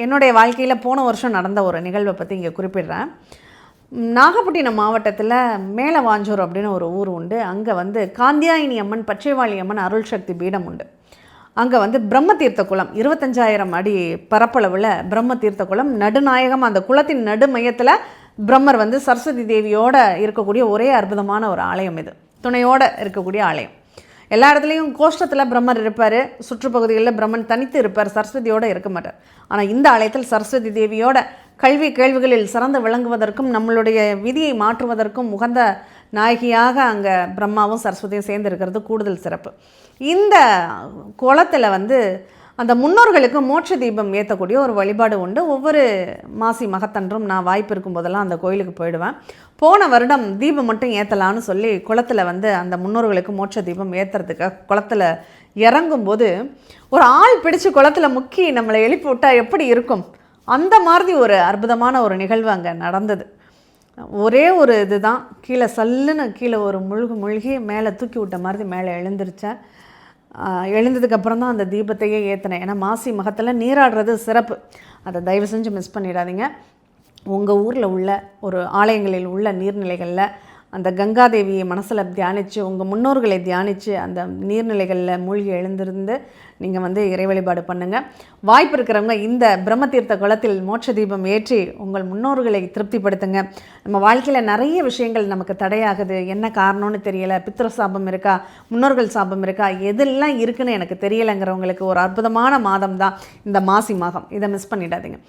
என்னுடைய வாழ்க்கையில் போன வருஷம் நடந்த ஒரு நிகழ்வை பற்றி இங்கே குறிப்பிடுறேன். நாகப்பட்டினம் மாவட்டத்தில் மேலவாஞ்சூர் அப்படின்னு ஒரு ஊர் உண்டு. அங்கே வந்து காந்தியாயினி அம்மன், பச்சைவாளி அம்மன் அருள் சக்தி பீடம் உண்டு. அங்கே பிரம்ம தீர்த்த குளம் 25,000 அடி பரப்பளவில் பிரம்ம தீர்த்த குளம். நடுநாயகம் அந்த குளத்தின் நடு மையத்தில் பிரம்மர் சரஸ்வதி தேவியோடு இருக்கக்கூடிய ஒரே அற்புதமான ஒரு ஆலயம். இது துணையோடு இருக்கக்கூடிய ஆலயம். எல்லா இடத்துலையும் கோஷ்டத்தில் பிரம்மர் இருப்பார், சுற்றுப்பகுதிகளில் பிரம்மன் தனித்து இருப்பார், சரஸ்வதியோடு இருக்க மாட்டார். ஆனால் இந்த ஆலயத்தில் சரஸ்வதி தேவியோட கல்வி கேள்விகளில் சிறந்து விளங்குவதற்கும் நம்மளுடைய விதியை மாற்றுவதற்கும் உகந்த நாயகியாக அங்கே பிரம்மாவும் சரஸ்வதியும் சேர்ந்து இருக்கிறது கூடுதல் சிறப்பு. இந்த குளத்தில் அந்த முன்னோர்களுக்கு மோட்ச தீபம் ஏற்றக்கூடிய ஒரு வழிபாடு உண்டு. ஒவ்வொரு மாசி மகத்தன்றும் நான் வாய்ப்பு இருக்கும் போதெல்லாம் அந்த கோயிலுக்கு போயிடுவேன். போன வருடம் தீபம் மட்டும் ஏற்றலான்னு சொல்லி குளத்தில் அந்த முன்னோர்களுக்கு மோட்ச தீபம் ஏற்றுறதுக்காக குளத்தில் இறங்கும்போது ஒரு ஆள் பிடிச்சி குளத்தில் முக்கி நம்மளை எழுப்பி விட்டால் எப்படி இருக்கும், அந்த மாதிரி ஒரு அற்புதமான ஒரு நிகழ்வு அங்கே நடந்தது. ஒரே ஒரு இதுதான், கீழே சல்லுன்னு கீழே ஒரு முழுகி மேலே தூக்கி விட்ட மாதிரி மேலே எழுந்திருச்சேன். எழுந்ததுக்கப்புறம் தான் அந்த தீபத்தையே ஏற்றினேன். ஏன்னா மாசி மகத்தில் நீராடுறது சிறப்பு, அதை தயவு செஞ்சு மிஸ் பண்ணிடாதீங்க. உங்கள் ஊரில் உள்ள ஒரு ஆலயங்களில் உள்ள நீர்நிலைகளில் அந்த கங்காதேவியை மனசில் தியானித்து, உங்கள் முன்னோர்களை தியானித்து அந்த நீர்நிலைகளில் மூழ்கி எழுந்திருந்து நீங்கள் இறை வழிபாடு பண்ணுங்கள். வாய்ப்பு இருக்கிறவங்க இந்த பிரம்ம தீர்த்த குளத்தில் மோட்ச தீபம் ஏற்றி உங்கள் முன்னோர்களை திருப்திப்படுத்துங்க. நம்ம வாழ்க்கையில் நிறைய விஷயங்கள் நமக்கு தடையாகுது, என்ன காரணம்னு தெரியலை, பித்ரு சாபம் இருக்கா, முன்னோர்கள் சாபம் இருக்கா, எதெல்லாம் இருக்குன்னு எனக்கு தெரியலைங்கிறவங்களுக்கு ஒரு அற்புதமான மாதம் தான் இந்த மாசி மாதம். இதை மிஸ் பண்ணிடாதீங்க.